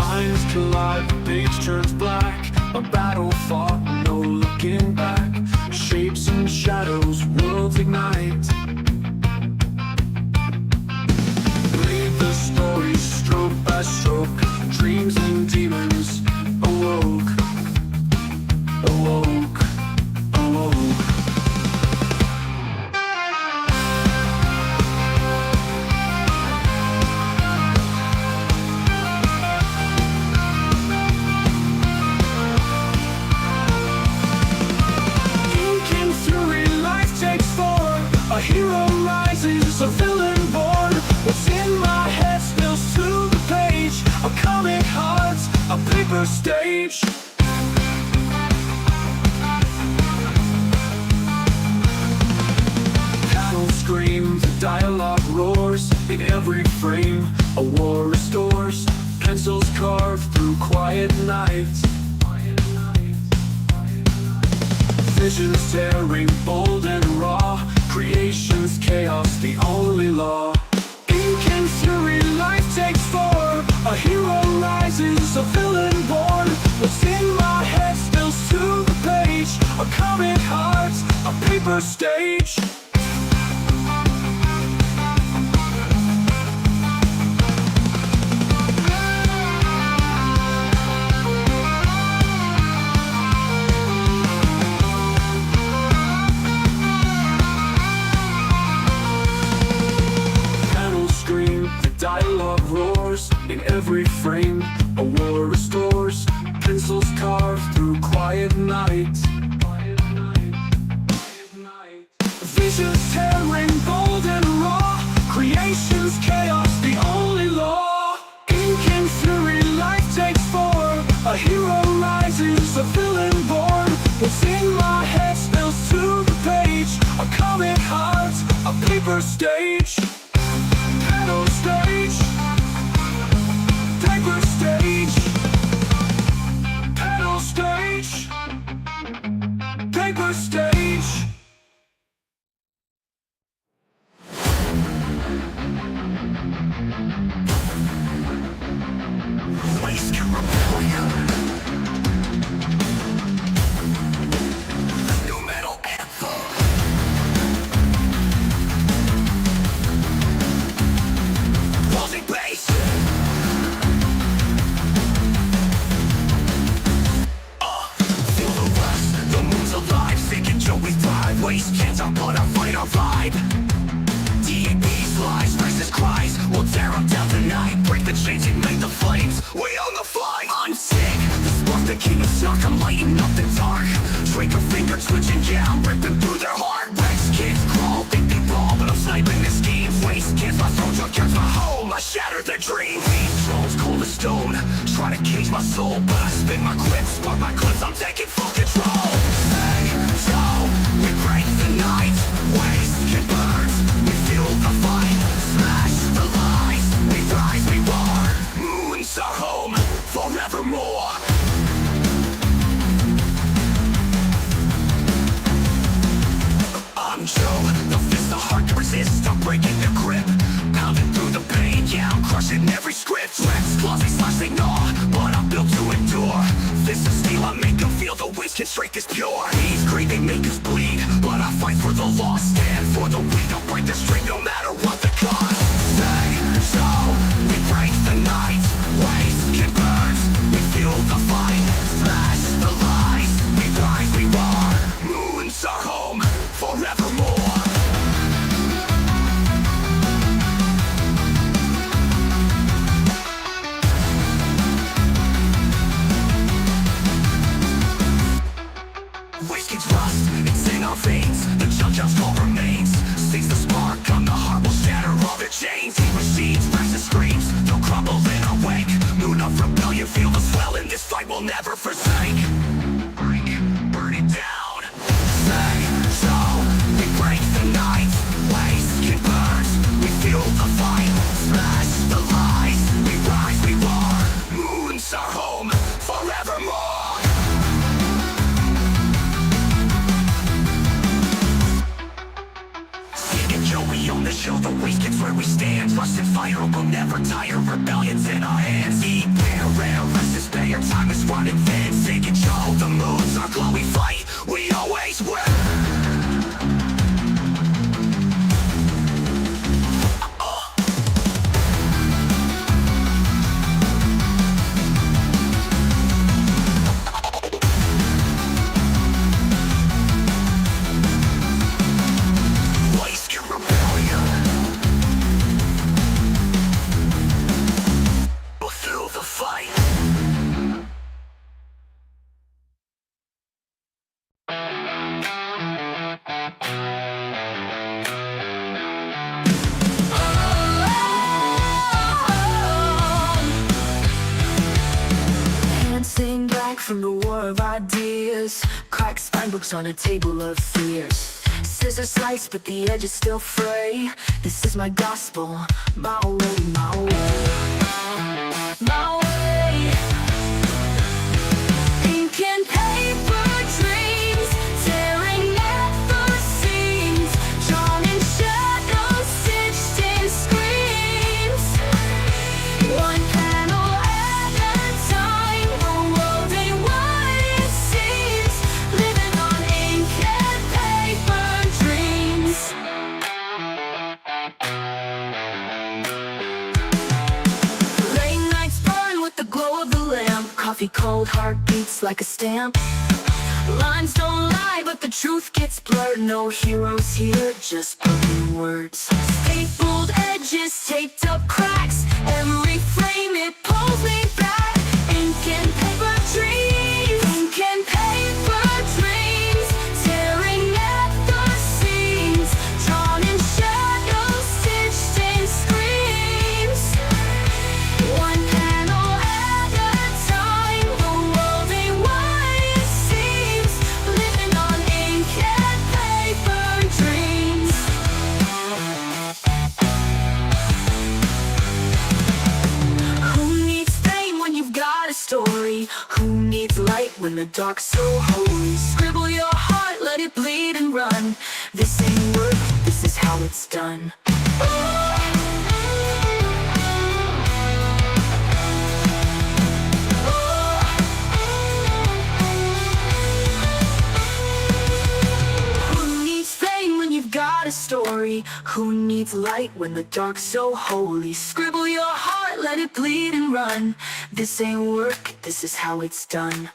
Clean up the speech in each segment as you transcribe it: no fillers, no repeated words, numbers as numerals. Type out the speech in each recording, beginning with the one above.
Lines collide, the page turns black. A battle fought, no looking back. Shapes and shadows, worlds ignite. Read the story stroke by stroke. Dreams and demons awoke, awoke, awoke. A hero rises, a villain born. What's in my head spills to the page. A comic heart, a paper stage. Panels scream, the dialogue roars. In every frame, a war restores. Pencils carve through quiet nights. Visions tearing, bold and raw. Creation's chaos, the only law. Ink and fury, life takes form. A hero rises, a villain born. What's in my head spills to the page. A comic heart, a paper stage. Dialogue roars, in every frame a war restores. Pencils carve through quiet night. Visions tearing, bold and raw. Creation's chaos, the only law. Ink and fury, life takes form. A hero rises, a villain born. What's in my head spills to the page. A comic heart, a paper stage. Panel stage, paper stage. Panel stage, paper stage. Waste your rebellion. No metal anthem. Cig and Joe, we thrive. Waste can't stop, but I fight our vibe. D&B's lies, versus cries. We'll tear them down tonight. Break the chains, ignite the flames. We own the fight. I'm sick. The spark, the king of shock. I'm lighting up the dark. Trigger finger twitching down, ripping through their heart. Rex kids crawl, think they brawl, but I'm sniping the schemes. Waste kids, my throat junkyards, my home. I shatter their dreams. These trolls cold as stone, try to cage my soul, but I spin my grip, spark my clips. I'm taking full control. Joe, we break the night. Waste can burn, we fuel the fight. Smash the lies, we rise, we roar. Moon's our home, forevermore. I'm Joe, the fist of heart to resist. I'm breaking the grip, pounding through the pain. Yeah, I'm crushing every script. Threats, claws, they slash, they gnaw, but I'm built to endure. Fist of steel, I make them feel the wisdom strength is pure. He's great, they make us bleed, but I fight for the lost. Stand for the weak, I'll break the string no matter what the cost. Say, so, we break the night. Waste can burn, we fuel the fight. Smash the lies, we rise, we roar. Moon's our home, forevermore. Waste gets rust, it's in our veins. The junkyard's call remains. Sees the spark on the heart, will shatter all the chains. He receives, precious screams, they'll crumble in our wake. Moon of rebellion, feel the swell in this fight we'll never forsake. Break, burn it down. Say, so, we break the night. Waste can burn, we fuel the fight. Smash the lies, we rise, we roar. Moon's our home, forevermore. We own the show, the waste gets where we stand. trust and fire will never tire. Rebellion's in our hands. Eat bear, rare, rest is bare. Time is running thin. Cig and Joe, the moves are glow. We fight, we always win. From the war of ideas, cracked spine books on a table of fears. Scissors slice, but the edge is still fray. This is my gospel, my way, my way, my way. Ink and paper dreams, tearing at the seams, drawn in shadows, stitched in screams. One panel at a time, the world ain't what it seems. Living on ink and paper dreams. Late nights burn with the glow of the lamp. Coffee cold, heart beats like a stamp. Lines don't lie, but the truth gets blurred. No heroes here, just broken words. Stapled edges, taped up cracks. Every frame, it pulls me back. Ink and paper dreams, ink and paper dreams, tearing at the seams, drawn in shadows, stitched in screams. One panel at a time, the world ain't what it seems. Living on ink and paper dreams. Who needs fame when you've got a story? Who needs light when the dark's so holy? Scribble your heart, let it bleed and run. This ain't work, this is how it's done. Who needs fame when you've got a story? Who needs light when the dark's so holy? Scribble your heart, let it bleed and run. This ain't work, this is how it's done.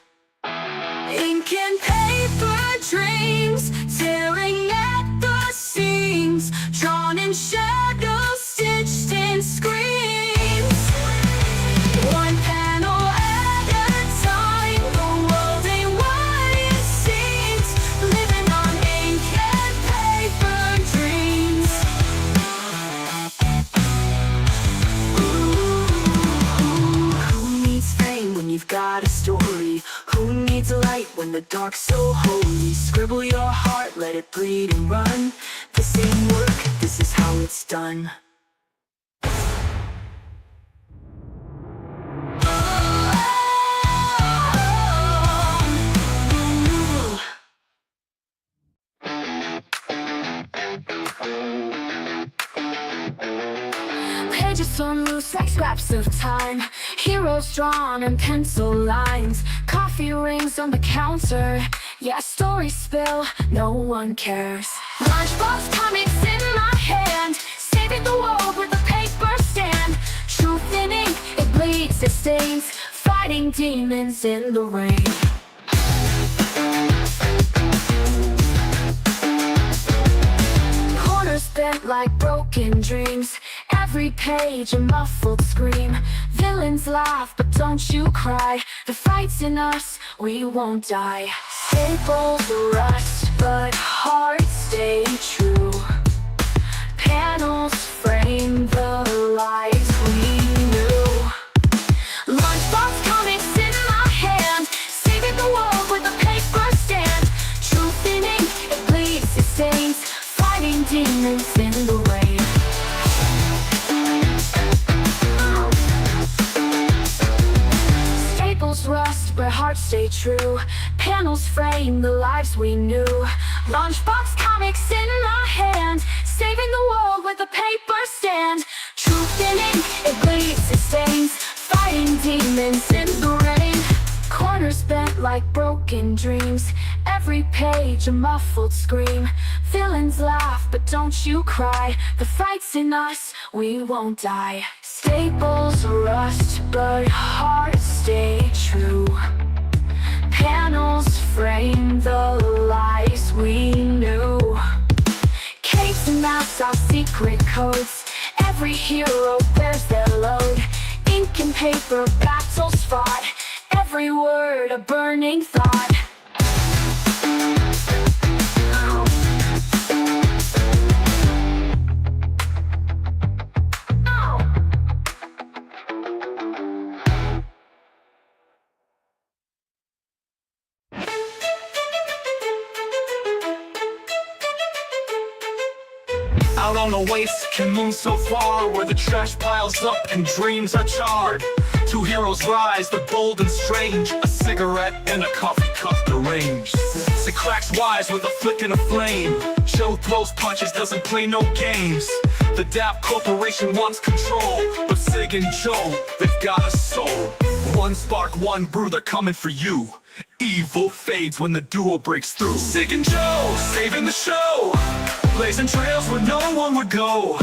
Ink and paper dreams, tearing at the seams, drawn in shadows, stitched in screams. One panel at a time, the world ain't what it seems. Living on ink and paper dreams. Who needs fame when you've got a story? Who needs light when the dark's so holy? Scribble your heart, let it bleed and run. This ain't work, this is how it's done. Pages torn loose like scraps of time. Heroes drawn in pencil lines. Coffee rings on the counter. Yeah, stories spill, no one cares. LunchBox comics in my hand, saving the world with a paper stand. Truth in ink, it bleeds, it stains, fighting demons in the rain. Corners bent like broken dreams. Every page a muffled scream. Villains laugh, but don't you cry. The fight's in us, we won't die. Staples rust, but hearts stay true. Panels frame the lives we knew. LunchBox comics in my hand, saving the world with a paper stand. Truth in ink, it bleeds, it stains, fighting demons in the rain. Staples rust, but hearts stay true. Panels frame the lives we knew. LunchBox comics in my hand, saving the world with a paper stand. Truth spinning, it bleeds, it stains, fighting demons in the rain. Corners bent like broken dreams, every page a muffled scream. Villains laugh, but don't you cry, the fight's in us, we won't die. Staples rust, but hearts stay true. Panels frame the lies we knew. Caves and maps are secret codes, every hero bears their load. Ink and paper, battles fought, every word a burning thought. Out on the waste can moon so far, where the trash piles up and dreams are charred. Two heroes rise, the bold and strange, a cigarette and a coffee cup deranged. Cig cracks wise with a flick and a flame. Joe throws punches, doesn't play no games. The Dap Corporation wants control, but Cig and Joe, they've got a soul. One spark, one brew, they're coming for you. Evil fades when the duo breaks through. Cig and Joe, saving the show, blazing trails where no one would go.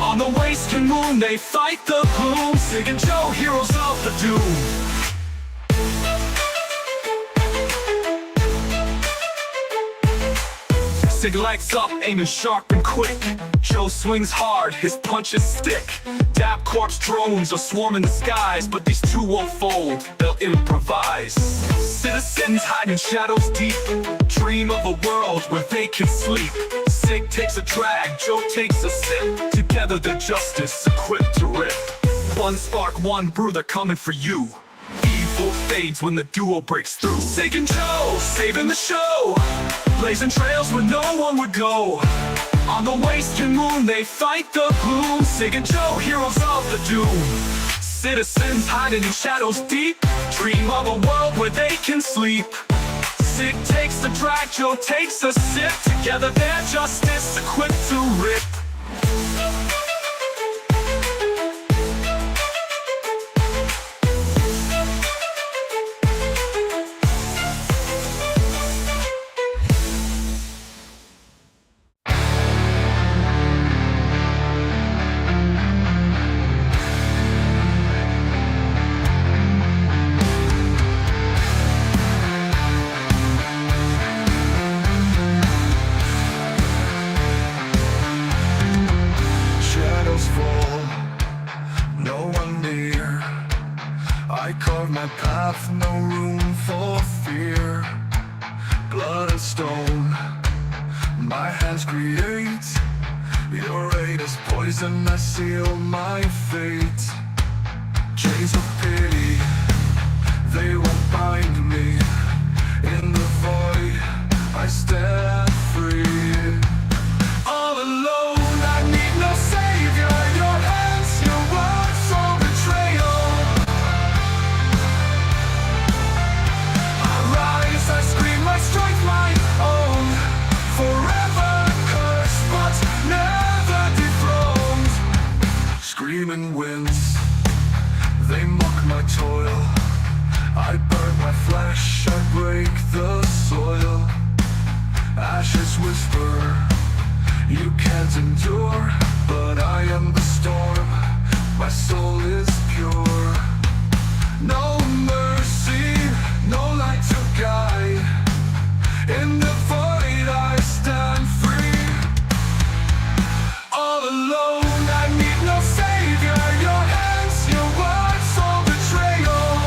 On the waste and moon, they fight the gloom. Cig and Joe, heroes of the doom. Cig lights up, aiming sharp and quick. Joe swings hard, his punches stick. Dap Corp's drones are swarming the skies, but these two won't fold, they'll improvise. Citizens hide in shadows deep, dream of a world where they can sleep. Cig takes a drag, Joe takes a sip. Together they're justice, equipped to rip. One spark, one brew, they're coming for you. Evil fades when the duo breaks through. Cig and Joe, saving the show, blazing trails where no one would go. On the waste and moon, they fight the gloom. Cig and Joe, heroes of the doom. Citizens hiding in shadows deep, dream of a world where they can sleep. Cig takes the drag, Joe takes a sip. Together they're justice, equipped to rip. I carve my path, no room for fear. Blood and stone, my hands create. Your aid is poison, I seal my fate. Chains of pity, they won't bind me. In the void, I stand free. All alone, I need no savior. Your hands, your words, so betrayal. I rise, I scream, I strike my own. Forever cursed, but never dethroned. Screaming winds, they mock my toil. I burn my flesh, I break the soil. Ashes whisper, you can't endure, but I am the storm, my soul is pure. No mercy, no light to guide. In the void I stand free. All alone, I need no savior. Your hands, your words, all betrayal.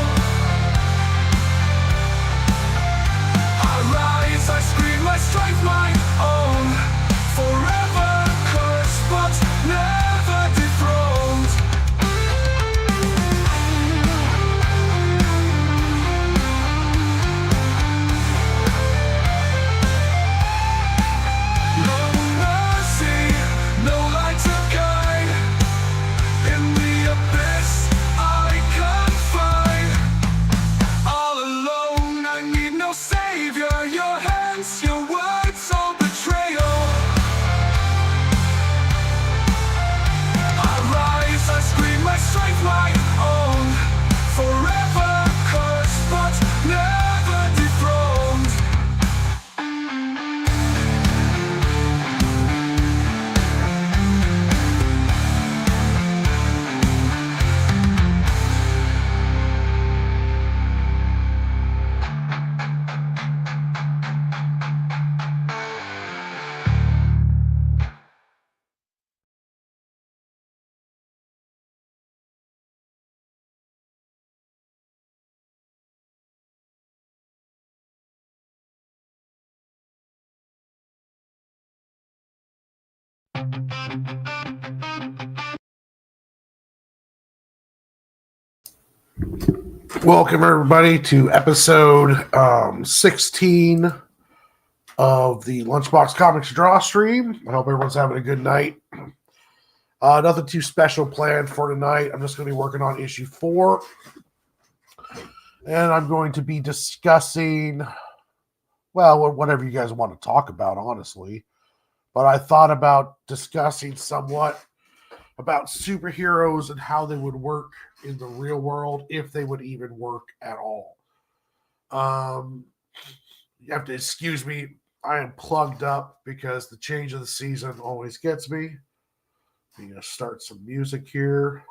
Welcome, everybody, to episode 16 of the LunchBox Comics Draw Stream. I hope everyone's having a good night. Nothing too special planned for tonight. I'm just going to be working on issue 4. And I'm going to be discussing, well, whatever you guys want to talk about, honestly. But I thought about discussing somewhat about superheroes and how they would work in the real world, if they would even work at all. You have to excuse me. I am plugged up because the change of the season always gets me. I'm going to start some music here.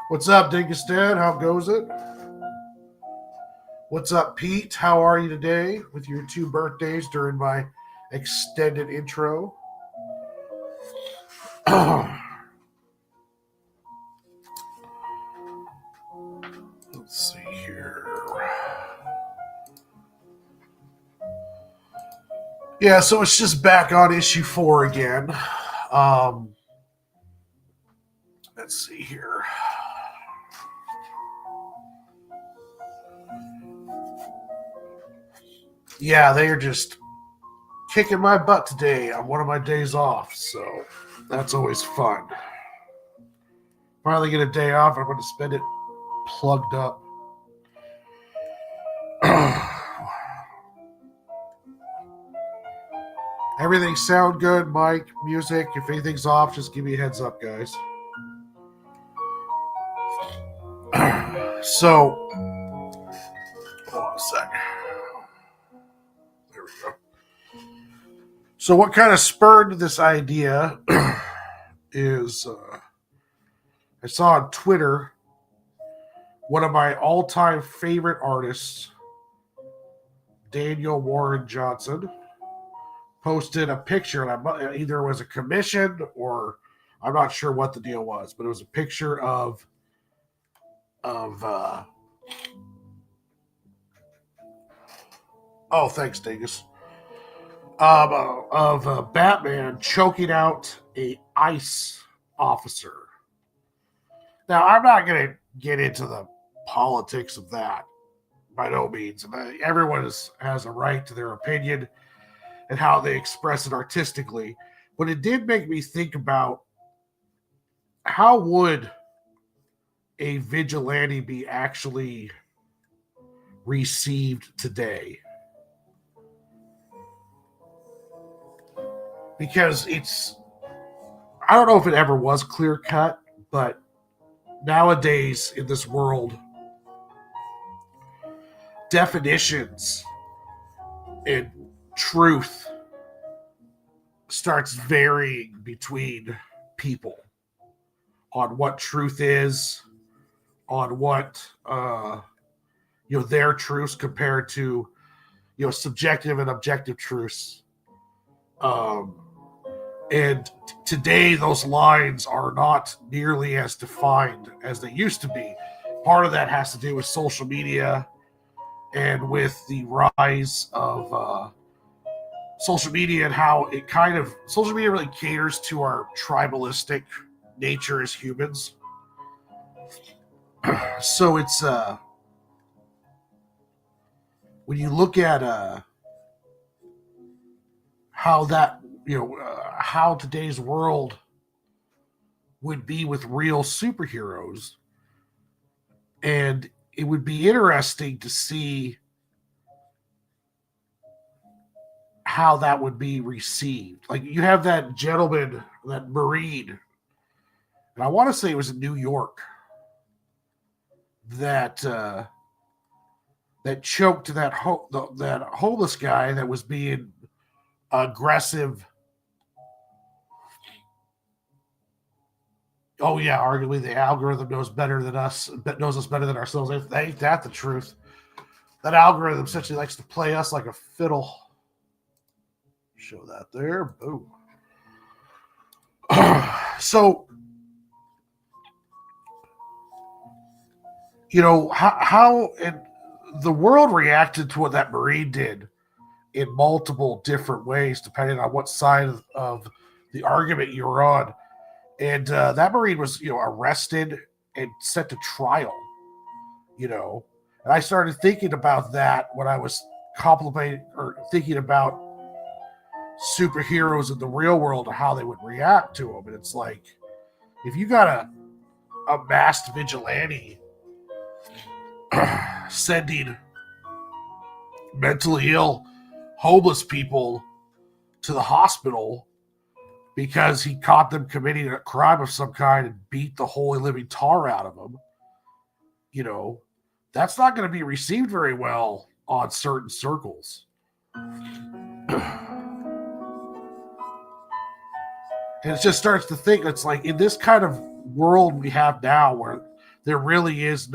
What's up, Dingus Dad? How goes it? What's up, Pete? How are you today with your 2 birthdays during my extended intro? Let's see here. Yeah, so it's just back on issue 4 again. Let's see here. Yeah, they are just kicking my butt today on one of my days off, so that's always fun. Finally get a day off, I'm going to spend it plugged up. Everything sound good, Mike? Music? If anything's off, just give me a heads up, guys. So, hold on a sec. There we go. So what kind of spurred this idea is I saw on Twitter one of my all-time favorite artists, Daniel Warren Johnson, posted a picture, and either it was a commission or I'm not sure what the deal was, but it was a picture of oh, thanks, Dingus. Of Batman choking out a ICE officer. Now, I'm not going to get into the politics of that by no means. Everyone has a right to their opinion and how they express it artistically. But it did make me think about how would a vigilante be actually received today? Because I don't know if it ever was clear cut, but nowadays in this world, definitions and truth starts varying between people on what truth is, on what their truths compared to subjective and objective truths. And today those lines are not nearly as defined as they used to be. Part of that has to do with social media and with the rise of social media and how social media really caters to our tribalistic nature as humans. So it's when you look at how that how today's world would be with real superheroes, and it would be interesting to see how that would be received. Like, you have that gentleman, that Marine, and I want to say it was in New York, that choked that homeless guy that was being aggressive. Oh yeah, arguably the algorithm knows us better than ourselves. Ain't that the truth? That algorithm essentially likes to play us like a fiddle. Show that there. Boom. So, how and the world reacted to what that Marine did in multiple different ways, depending on what side of the argument you were on. And that Marine was, arrested and sent to trial, And I started thinking about that when I was complimenting or thinking about superheroes in the real world and how they would react to them. And it's like, if you got a masked vigilante sending mentally ill, homeless people to the hospital because he caught them committing a crime of some kind and beat the holy living tar out of them, that's not going to be received very well on certain circles. And it just starts to think, it's like in this kind of world we have now where there really is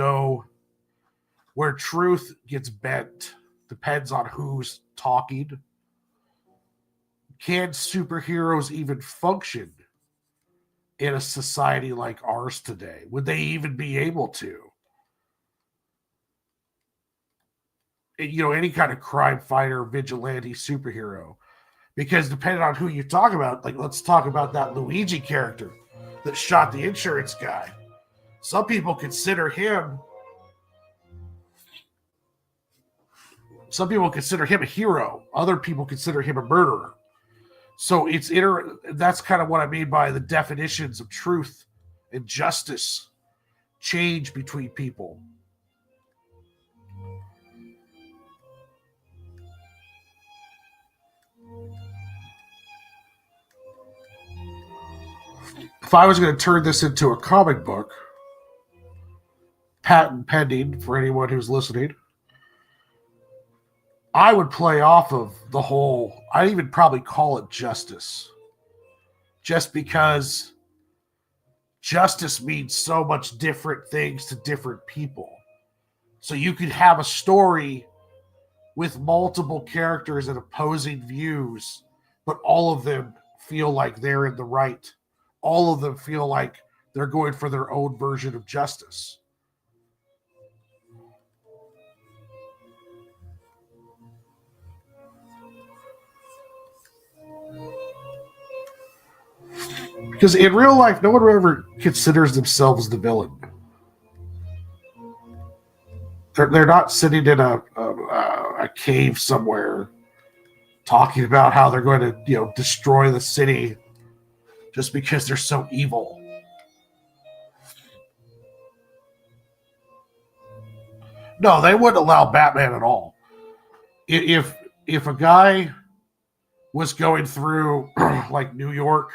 where truth gets bent, depends on who's talking. Can superheroes even function in a society like ours today? Would they even be able to? Any kind of crime fighter, vigilante, superhero. Because depending on who you talk about, like let's talk about that Luigi character that shot the insurance guy. Some people consider him a hero. Other people consider him a murderer. So that's kind of what I mean by the definitions of truth and justice change between people. If I was going to turn this into a comic book, patent pending for anyone who's listening, I would play off of the whole, I'd even probably call it justice. Just because justice means so much different things to different people. So you could have a story with multiple characters and opposing views, but all of them feel like they're in the right. All of them feel like they're going for their own version of justice. Because in real life, no one ever considers themselves the villain. They're not sitting in a cave somewhere talking about how they're going to destroy the city just because they're so evil. No, they wouldn't allow Batman at all. If a guy was going through like New York,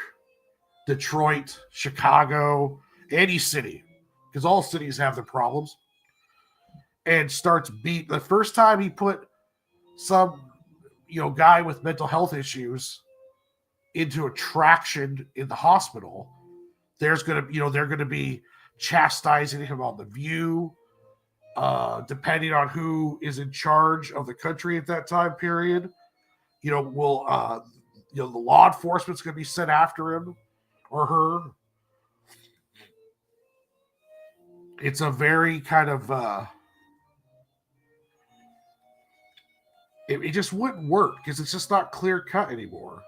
Detroit, Chicago, any city, because all cities have their problems, and starts the first time he put some guy with mental health issues into a traction in the hospital, they're going to be chastising him on The View, depending on who is in charge of the country at that time period. The law enforcement's going to be sent after him or her. It's a very kind of it just wouldn't work because it's just not clear cut anymore.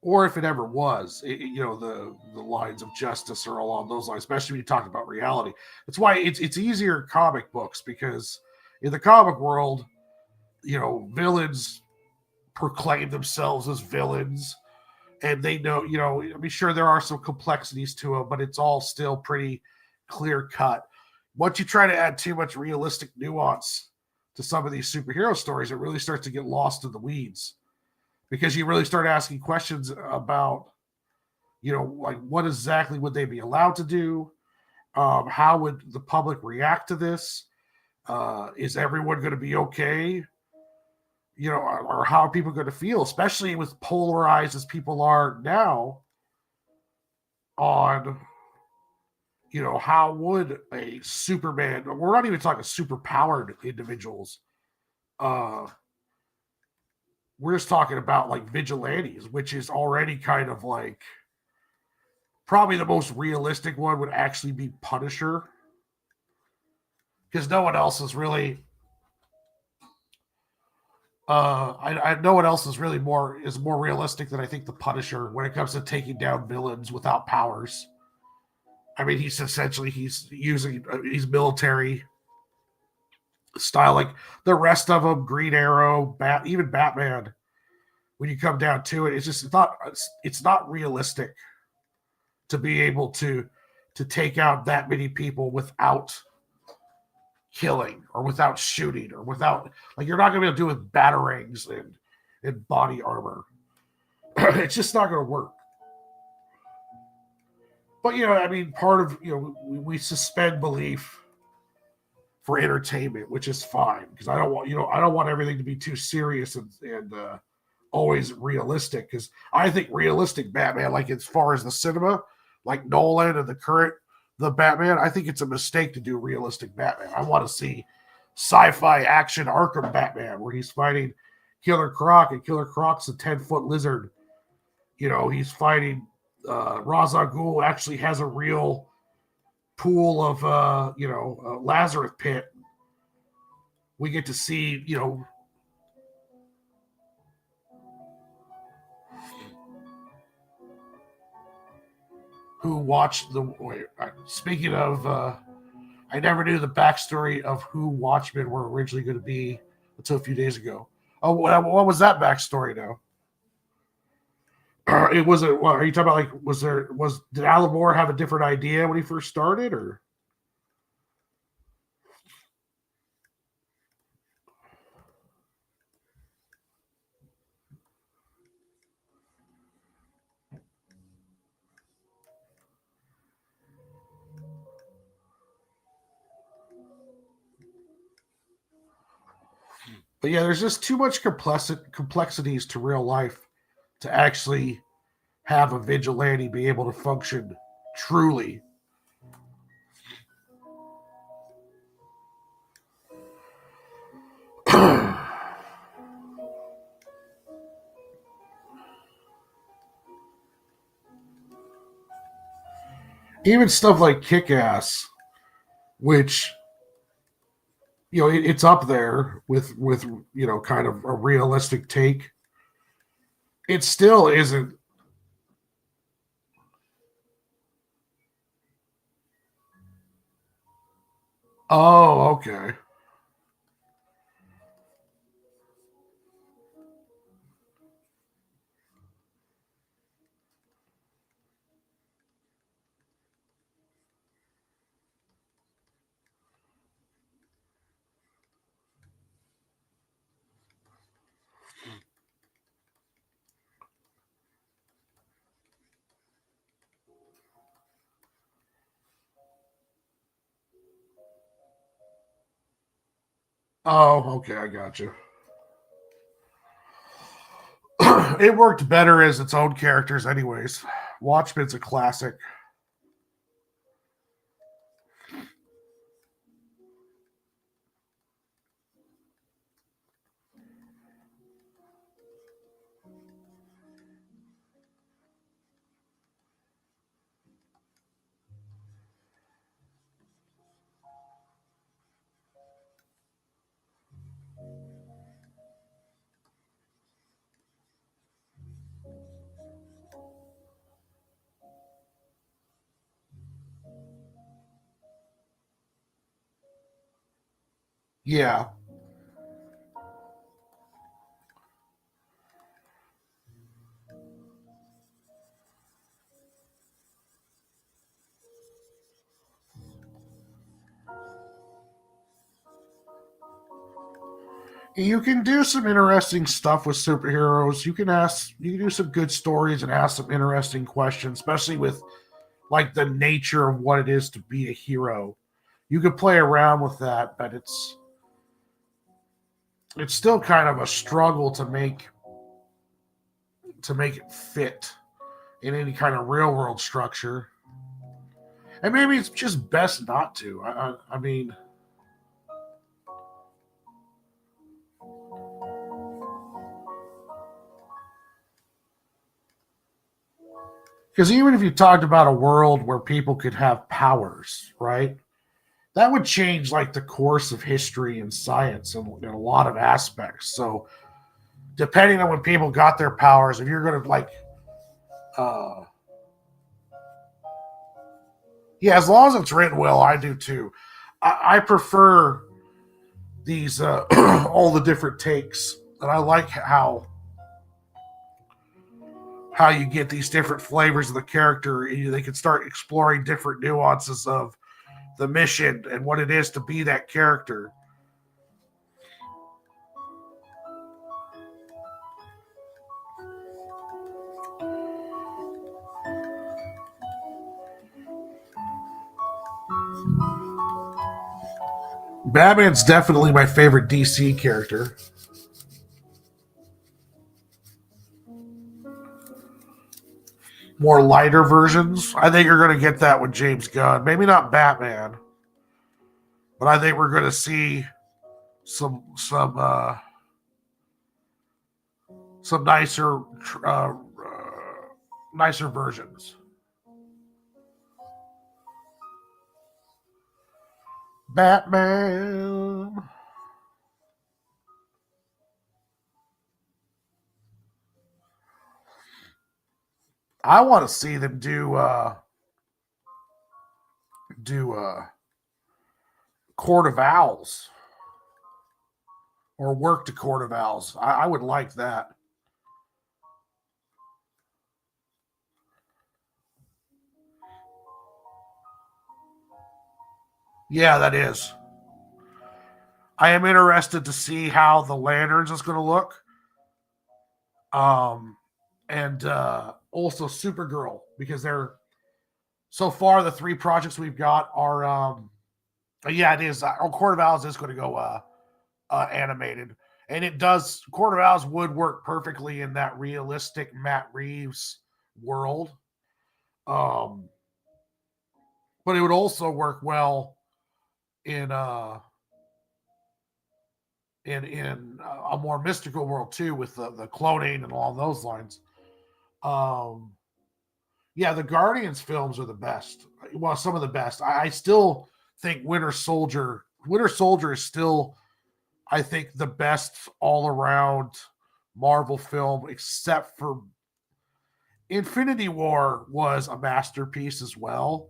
Or if it ever was, the lines of justice are along those lines, especially when you talk about reality. That's why it's easier in comic books, because in the comic world, villains proclaim themselves as villains, and they know, I'm sure there are some complexities to it, but it's all still pretty clear cut. Once you try to add too much realistic nuance to some of these superhero stories, it really starts to get lost in the weeds, because you really start asking questions about, like what exactly would they be allowed to do? How would the public react to this? Is everyone going to be okay? Or how are people going to feel, especially with polarized as people are now on, how would a Superman, we're not even talking super powered individuals. We're just talking about like vigilantes, which is already kind of like probably the most realistic one would actually be Punisher. Because no one else is really I know what else is really more realistic than I think the Punisher when it comes to taking down villains without powers. I mean, he's military style like the rest of them. Green Arrow, even Batman. When you come down to it, it's not realistic to be able to take out that many people without killing or without shooting or without like you're not going to be able to do it with batarangs and body armor. It's just not going to work. But I mean, part of we suspend belief for entertainment, which is fine because I don't want everything to be too serious and always realistic because I think realistic Batman, like as far as the cinema, like Nolan and the Batman, I think it's a mistake to do realistic Batman. I want to see sci-fi action Arkham Batman where he's fighting Killer Croc and Killer Croc's a 10-foot lizard. He's fighting Ra's al Ghul actually has a real pool of Lazarus pit. We get to see who watched the. Wait, speaking of, I never knew the backstory of who Watchmen were originally going to be until a few days ago. Oh, what was that backstory now? It was a. What are you talking about? Like, did Alan Moore have a different idea when he first started, or? But yeah, there's just too much complexities to real life to actually have a vigilante be able to function truly. Even stuff like Kick-Ass, which it's up there with kind of a realistic take. It still isn't. Oh, okay. Oh, okay, I got you. It worked better as its own characters, anyways. Watchmen's a classic. Yeah. You can do some interesting stuff with superheroes. You can do some good stories and ask some interesting questions, especially with like the nature of what it is to be a hero. You could play around with that, but it's still kind of a struggle to make it fit in any kind of real world structure. And maybe it's just best not to. I mean, because even if you talked about a world where people could have powers, right? That would change like the course of history and science in a lot of aspects. So depending on when people got their powers, if you're gonna like, uh, yeah, as long as it's written well, I do too. I prefer these all the different takes, and I like how you get these different flavors of the character. They can start exploring different nuances of the mission and what it is to be that character. Batman's definitely my favorite DC character. More lighter versions. I think you're going to get that with James Gunn. Maybe not Batman, but I think we're going to see some some nicer versions. Batman. I want to see them do Court of Owls or work to Court of Owls. I would like that. Yeah, that is. I am interested to see how the Lanterns is going to look. Um, and also Supergirl, because they're so far the three projects we've got are yeah, it is. Court of Owls is going to go animated, and it does. Court of Owls would work perfectly in that realistic Matt Reeves world, um, but it would also work well in a more mystical world too, with the cloning and all those lines. Um, yeah, the Guardians films are the best. Well, some of the best. I still think Winter Soldier. Winter Soldier is still, I think, the best all around Marvel film, except for Infinity War was a masterpiece as well.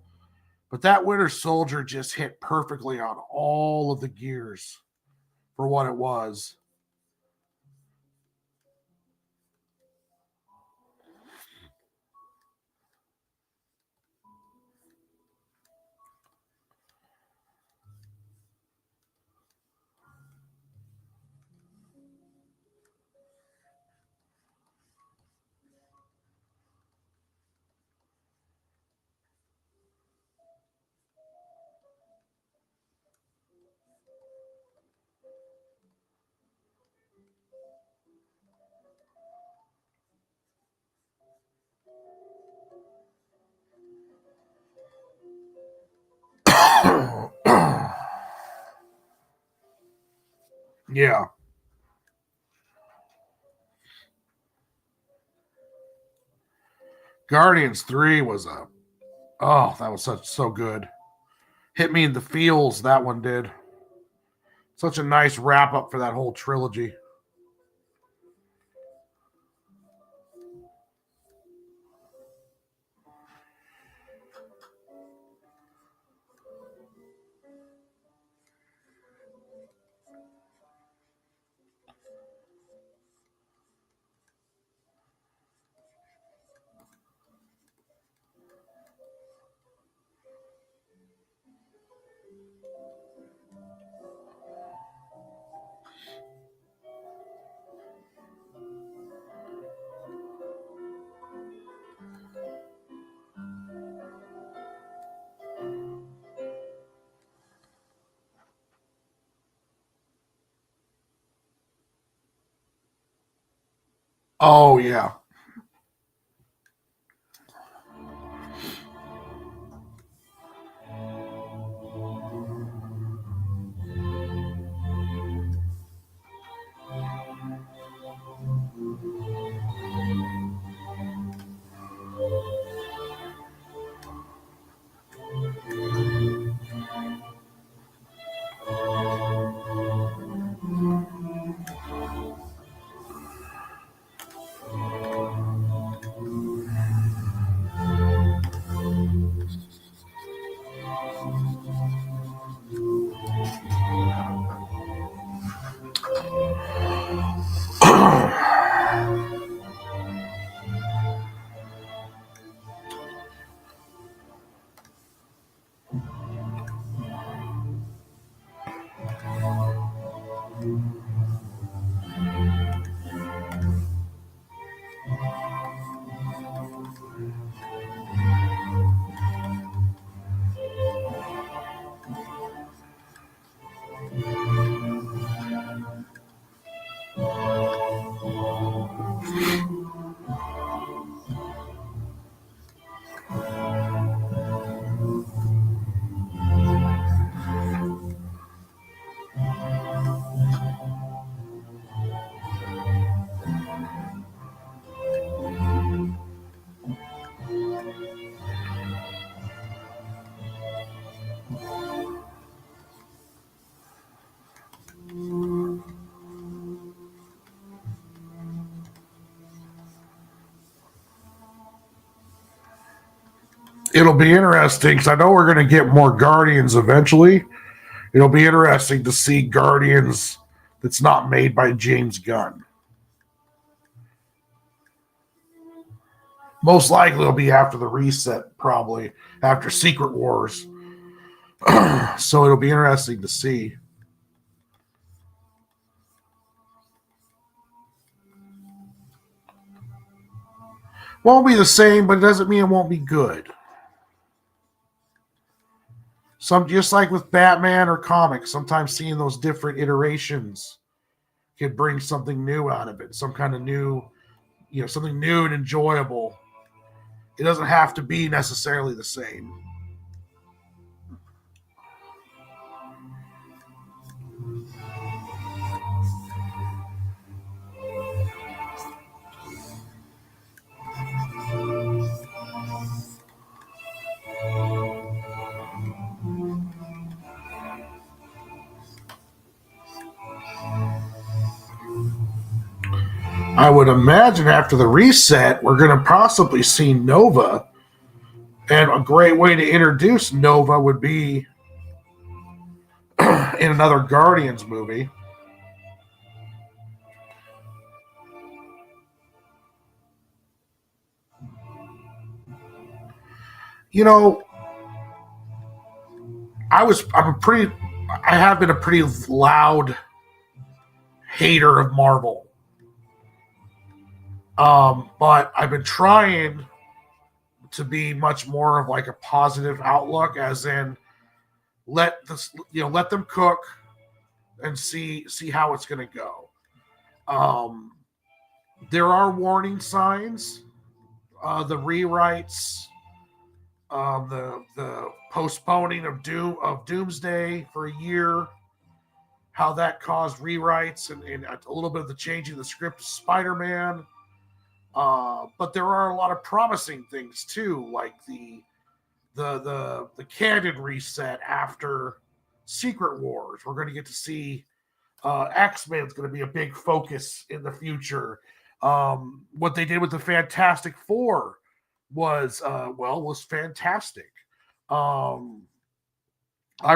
But that Winter Soldier just hit perfectly on all of the gears for what it was. Yeah. Guardians 3 was a oh, that was so good. Hit me in the feels, that one did. Such a nice wrap up for that whole trilogy. Oh yeah. it'll be interesting because I know we're going to get more Guardians eventually. It'll be interesting to see Guardians that's not made by James Gunn. Most likely it'll be after the reset, probably after Secret Wars. So it'll be interesting to see. Won't be the same, but it doesn't mean it won't be good. Some just like with Batman or comics, sometimes seeing those different iterations can bring something new out of it, some kind of new, something new and enjoyable. It doesn't have to be necessarily the same. I would imagine after the reset, we're going to possibly see Nova. And a great way to introduce Nova would be in another Guardians movie. You know, I have been a pretty loud hater of Marvel. But I've been trying to be much more of like a positive outlook, as in let them cook and see how it's going to go. There are warning signs, the rewrites, the postponing of Doomsday for a year, how that caused rewrites and a little bit of the changing of the script of Spider-Man. But there are a lot of promising things too, like the canon reset after Secret Wars. We're going to get to see X-Men is going to be a big focus in the future. What they did with the Fantastic Four was fantastic. I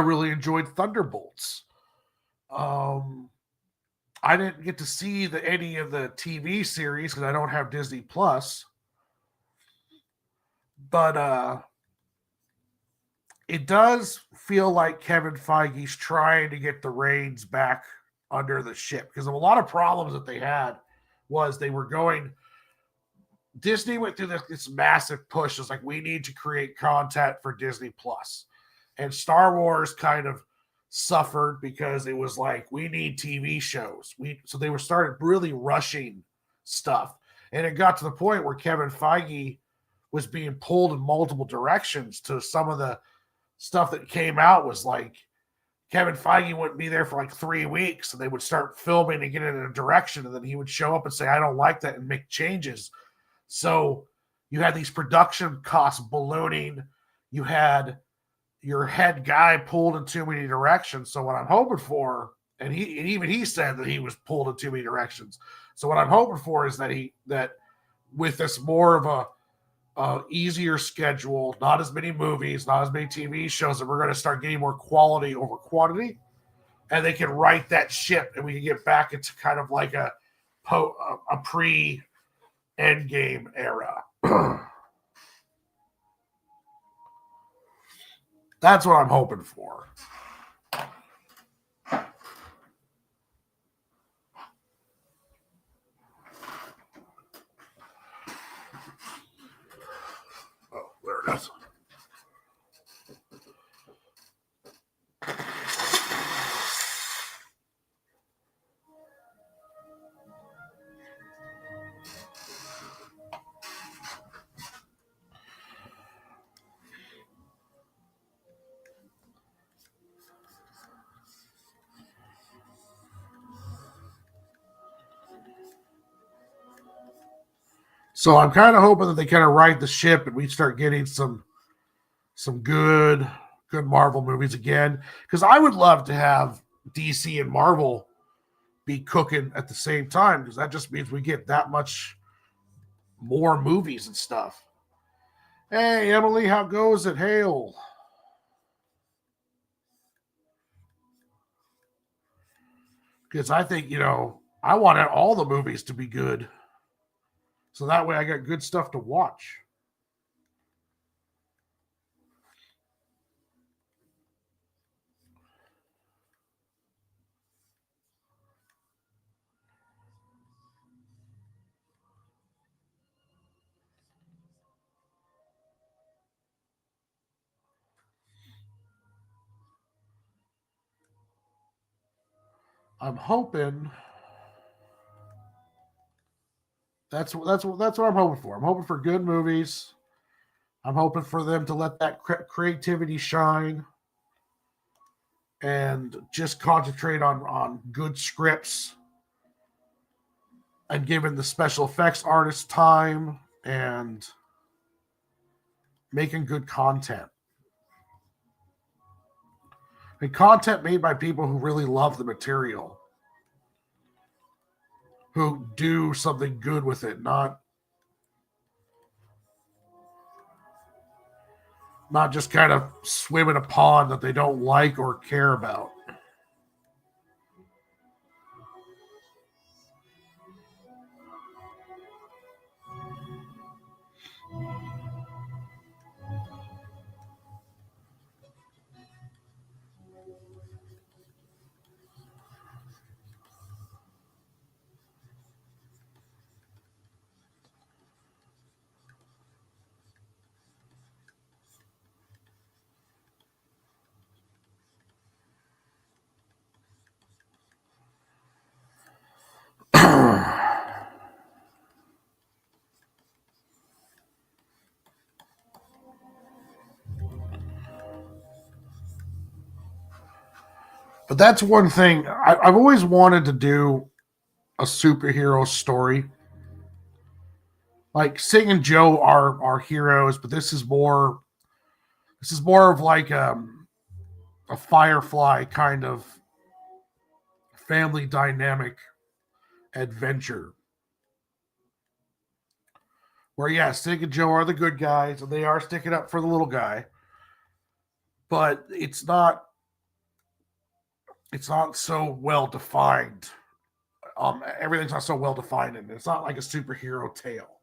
really enjoyed Thunderbolts. I didn't get to see any of the TV series because I don't have Disney Plus. But it does feel like Kevin Feige's trying to get the reins back under the ship, because of a lot of problems that they had was Disney went through this massive push. It's like, we need to create content for Disney Plus. And Star Wars kind of suffered because it was like, we need TV shows. So they started really rushing stuff. And it got to the point where Kevin Feige was being pulled in multiple directions. To some of the stuff that came out was like, Kevin Feige wouldn't be there for like 3 weeks, and they would start filming and get in a direction, and then he would show up and say, I don't like that, and make changes. So you had these production costs ballooning. You had your head guy pulled in too many directions. So what I'm hoping for, and even he said that he was pulled in too many directions. So what I'm hoping for is that with this more of a easier schedule, not as many movies, not as many TV shows, that we're going to start getting more quality over quantity, and they can right that ship, and we can get back into kind of like a pre-Endgame era. That's what I'm hoping for. Oh, there it is. So I'm kind of hoping that they kind of right the ship and we start getting some good Marvel movies again. Because I would love to have DC and Marvel be cooking at the same time, because that just means we get that much more movies and stuff. Hey, Emily, how goes it? Hail. Because I think, I want all the movies to be good. So that way I got good stuff to watch. I'm hoping that's what I'm hoping for. I'm hoping for good movies. I'm hoping for them to let that creativity shine and just concentrate on good scripts and giving the special effects artists time and making good content. And content made by people who really love the material, who do something good with it, not just kind of swim in a pond that they don't like or care about. But that's one thing I've always wanted to do, a superhero story. Like Cig and Joe are heroes, but this is more of like a Firefly kind of family dynamic adventure. Where yeah, Cig and Joe are the good guys and they are sticking up for the little guy, but it's not so well defined. Everything's not so well defined, and it's not like a superhero tale.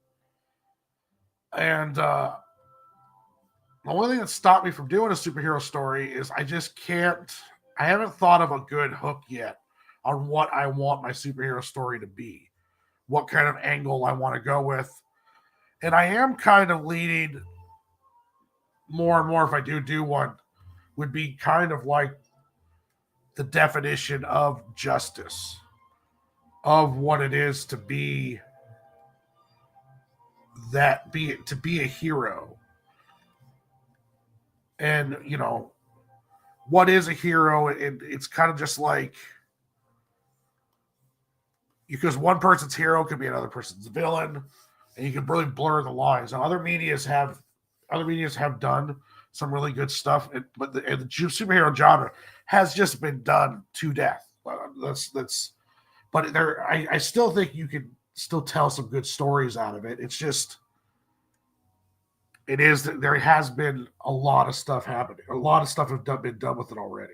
And the only thing that stopped me from doing a superhero story is I just can't. I haven't thought of a good hook yet on what I want my superhero story to be, what kind of angle I want to go with. And I am kind of leaning more and more, if I do one, would be kind of like the definition of justice, of what it is to be a hero. And what is a hero? It's kind of just like, because one person's hero could be another person's villain, and you can really blur the lines. And other medias have done some really good stuff, but the superhero genre has just been done to death. That's but I still think you can still tell some good stories out of it. It's just there has been a lot of stuff happening. A lot of stuff been done with it already.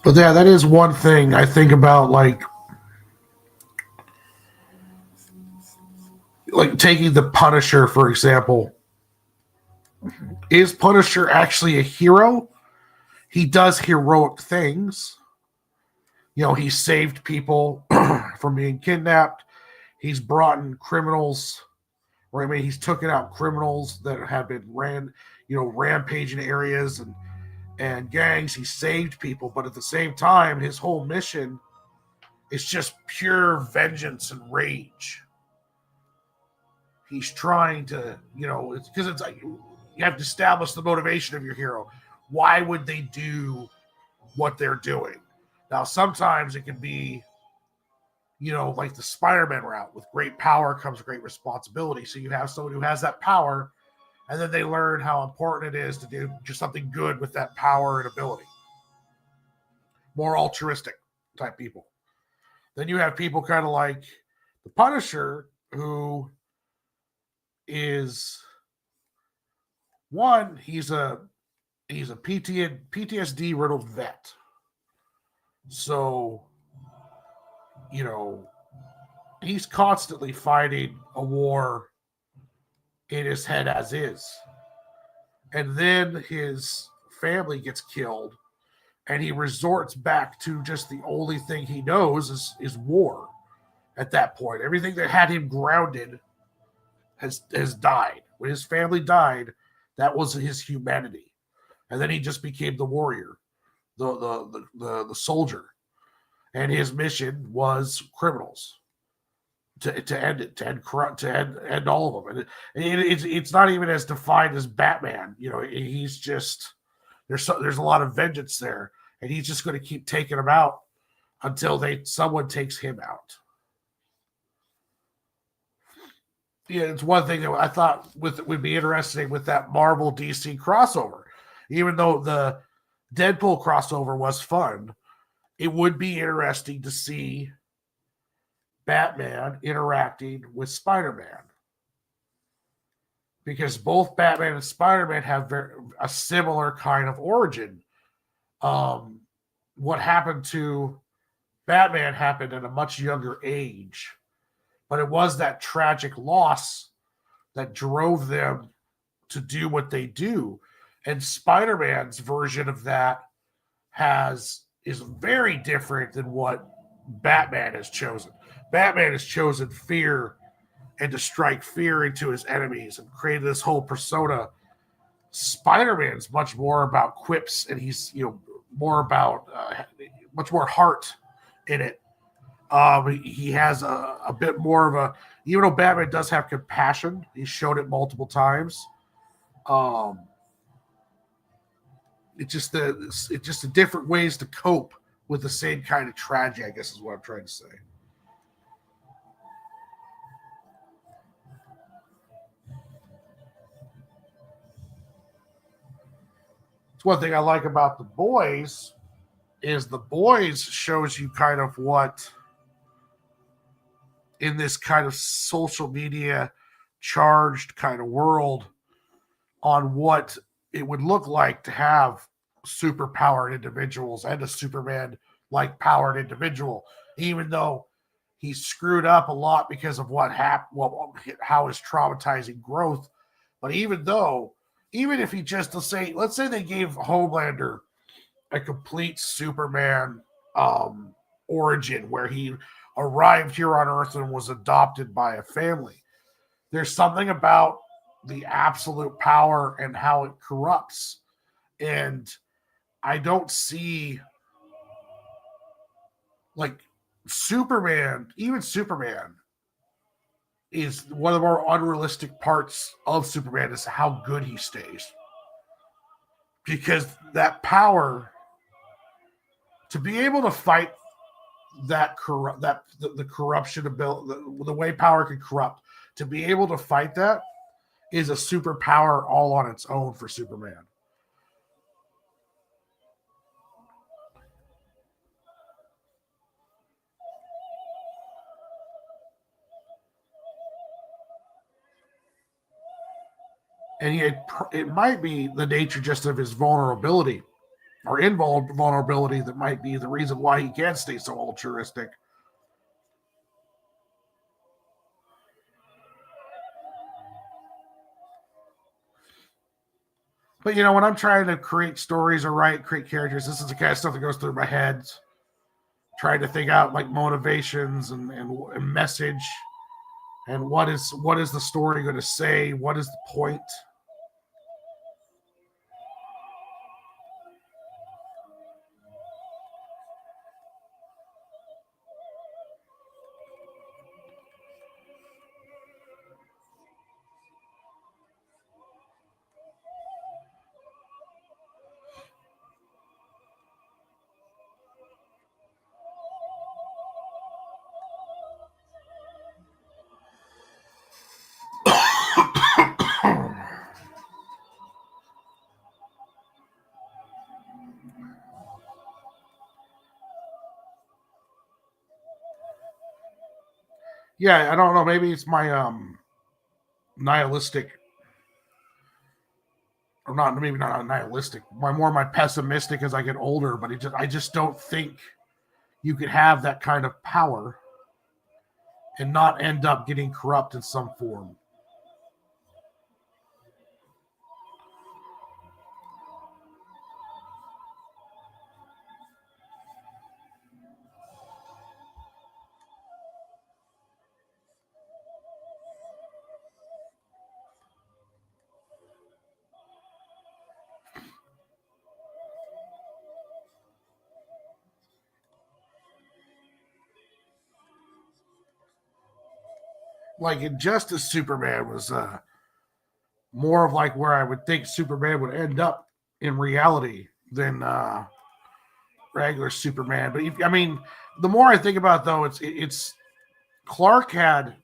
But yeah, that is one thing I think about, like taking the Punisher for example. Is Punisher actually a hero? He does heroic things. He saved people from being kidnapped. He's brought in criminals, or I mean, he's taken out criminals that have been rampaging areas and gangs. He saved people, but at the same time, his whole mission is just pure vengeance and rage. He's trying to, it's because it's like you have to establish the motivation of your hero. Why would they do what they're doing? Now, sometimes it can be, like the Spider-Man route. With great power comes great responsibility. So you have someone who has that power, and then they learn how important it is to do just something good with that power and ability. More altruistic type people. Then you have people kind of like the Punisher, who is one, he's a PTSD riddled vet. So, he's constantly fighting a war in his head as is. And then his family gets killed, and he resorts back to just the only thing he knows is war at that point. Everything that had him grounded has died. When his family died, that was his humanity. And then he just became the warrior, the soldier. And his mission was criminals. To end it, to end all of them, and it's not even as defined as Batman. He's just there's a lot of vengeance there, and he's just going to keep taking them out until someone takes him out. Yeah, it's one thing that I thought would be interesting with that Marvel DC crossover. Even though the Deadpool crossover was fun, it would be interesting to see Batman interacting with Spider-Man, because both Batman and Spider-Man have a similar kind of origin. What happened to Batman happened at a much younger age, but it was that tragic loss that drove them to do what they do. And Spider-Man's version of that is very different than what Batman has chosen. Batman has chosen fear and to strike fear into his enemies and create this whole persona. Spider-Man's much more about quips, and he's more about much more heart in it. He has a bit more of a, even though Batman does have compassion, he's shown it multiple times. It's just the different ways to cope with the same kind of tragedy, I guess is what I'm trying to say. It's one thing I like about The Boys is The Boys shows you kind of what, in this kind of social media charged kind of world, on what it would look like to have superpowered individuals and a Superman like powered individual, even though he screwed up a lot because of what happened, how his traumatizing growth. But even if he just, let's say they gave Homelander a complete Superman origin where he arrived here on Earth and was adopted by a family. There's something about the absolute power and how it corrupts. And I don't see, like, even Superman is one of the more unrealistic parts of Superman is how good he stays. Because that power, to be able to fight the corruption ability, the way power can corrupt, to be able to fight that is a superpower all on its own for Superman. And it might be the nature just of his vulnerability. or invulnerability that might be the reason why he can stay so altruistic. But when I'm trying to create stories or create characters, this is the kind of stuff that goes through my head. Trying to think out like motivations and message, and what is the story going to say? What is the point? Yeah, I don't know. Maybe it's my nihilistic, or not. Maybe not nihilistic. My pessimistic as I get older. But I just don't think you could have that kind of power and not end up getting corrupt in some form. Like Injustice, Superman was more of like where I would think Superman would end up in reality than regular Superman. But I mean, the more I think about it, though, it's Clark had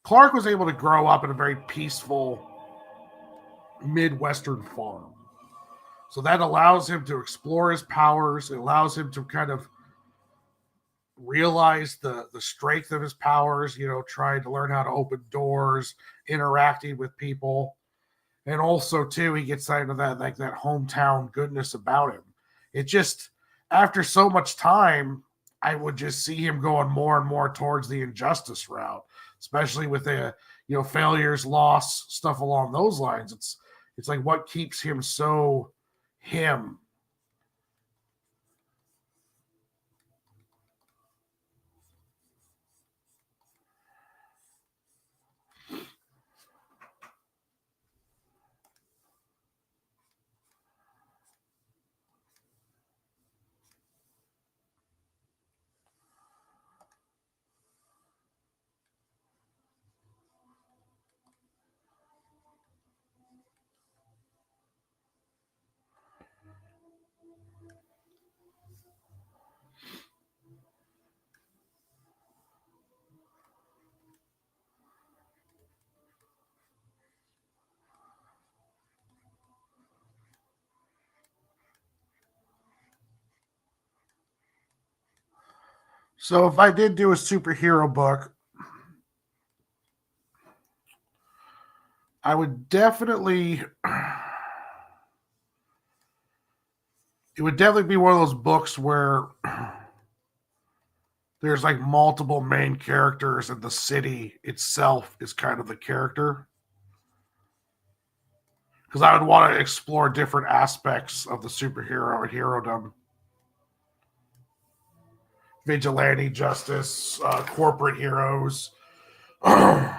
Clark was able to grow up in a very peaceful Midwestern farm. So that allows him to explore his powers. It allows him to kind of realize the strength of his powers, trying to learn how to open doors, interacting with people. And also too, he gets into that like that hometown goodness about him. It just after so much time, I would just see him going more and more towards the injustice route, especially with the failures, loss, stuff along those lines. It's like what keeps him so him. So if I did do a superhero book, I would definitely it would definitely be one of those books where there's like multiple main characters and the city itself is kind of the character. Because I would want to explore different aspects of the superhero and herodom. Vigilante justice, corporate heroes. Well,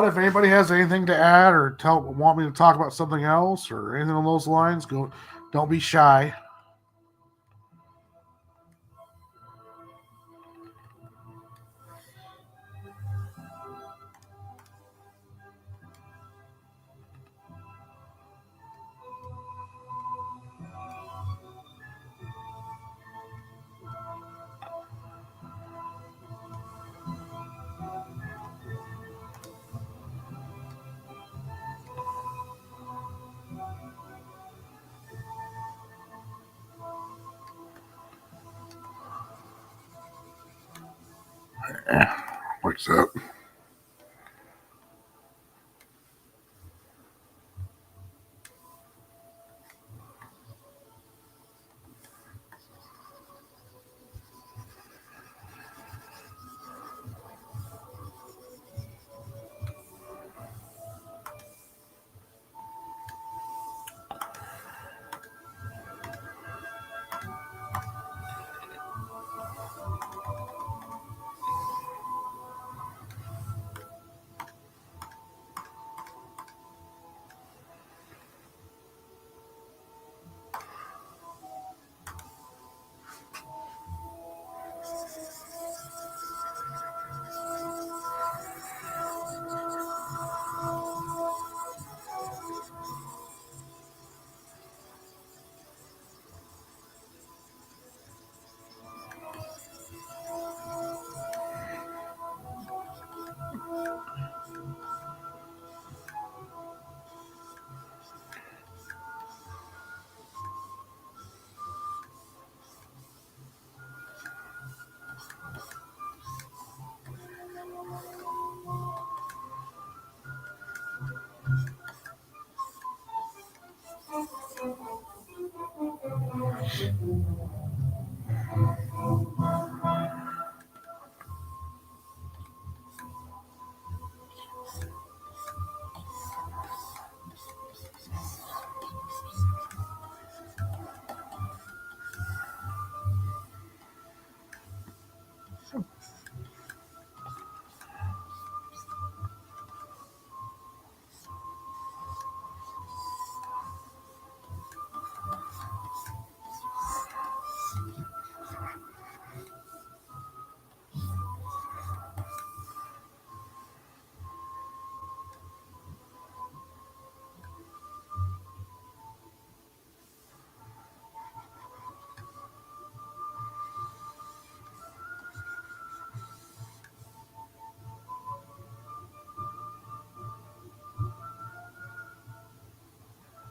if anybody has anything to add or want me to talk about something else or anything on those lines, go. Don't be shy. Like that.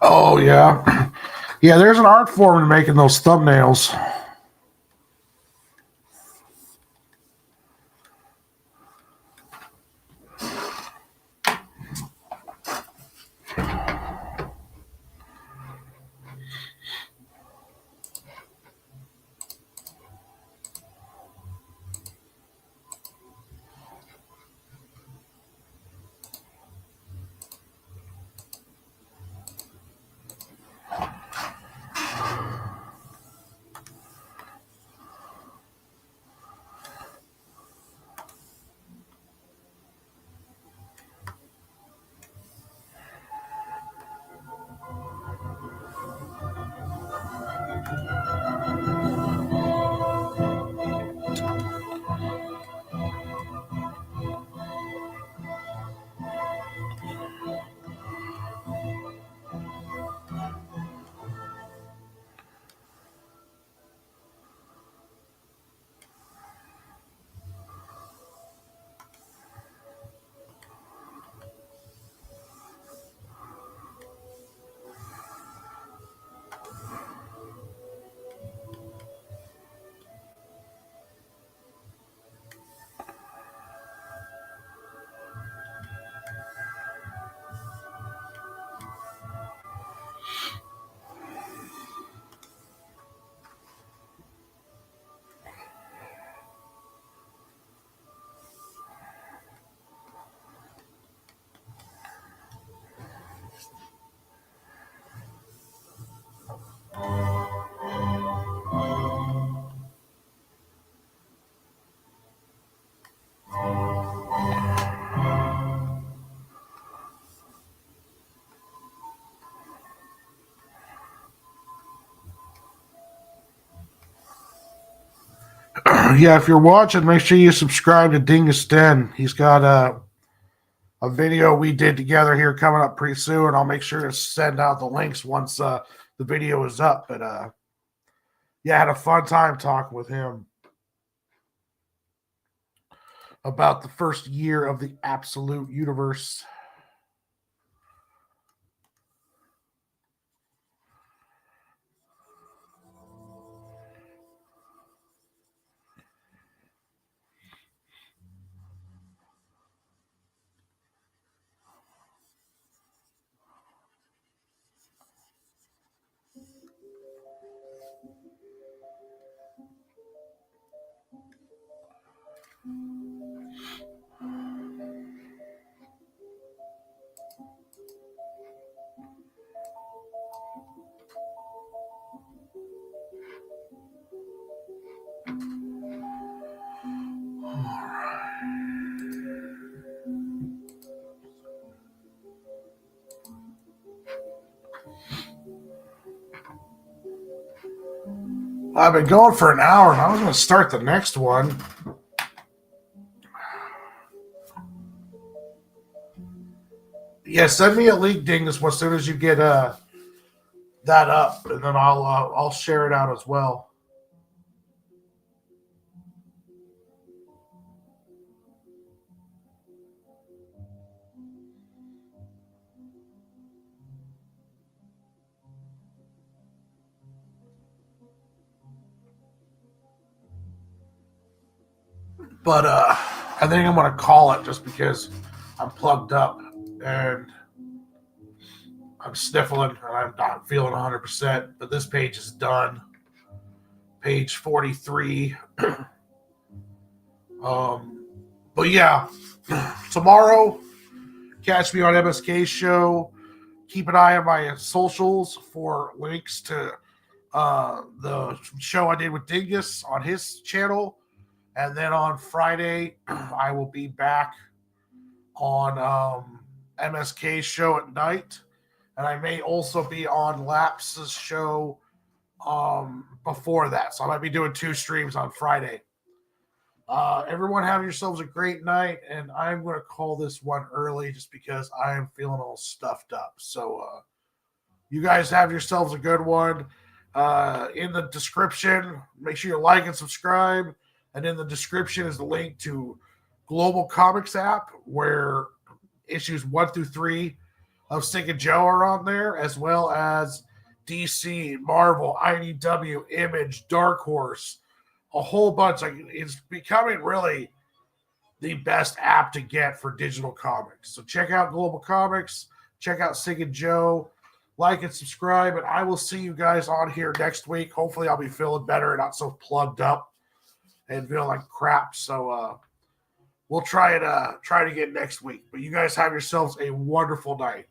Oh yeah, yeah. There's an art form to making those thumbnails. Yeah, if you're watching, make sure you subscribe to Dingus Den. He's got a video we did together here coming up pretty soon. I'll make sure to send out the links once the video is up. But yeah, I had a fun time talking with him about the first year of the absolute universe. I've been going for an hour, and I was going to start the next one. Yeah, send me a link, Dingus, as soon as you get that up, and then I'll share it out as well. But I think I'm going to call it just because I'm plugged up and I'm sniffling and I'm not feeling 100%. But this page is done. Page 43. But yeah, tomorrow, catch me on MSK's show. Keep an eye on my socials for links to the show I did with Dingus on his channel. And then on Friday, I will be back on MSK's show at night. And I may also be on Laps's show before that. So I might be doing 2 streams on Friday. Everyone have yourselves a great night. And I'm going to call this one early just because I am feeling all stuffed up. So you guys have yourselves a good one. In the description, make sure you like and subscribe. And in the description is the link to GlobalComixs app, where issues 1 through 3 of Cig and Joe are on there, as well as DC, Marvel, IDW, Image, Dark Horse, a whole bunch. Like, it's becoming really the best app to get for digital comics. So check out GlobalComixs, check out Cig and Joe, like and subscribe, and I will see you guys on here next week. Hopefully I'll be feeling better and not so plugged up and feel like crap. So we'll try to get next week. But you guys have yourselves a wonderful night.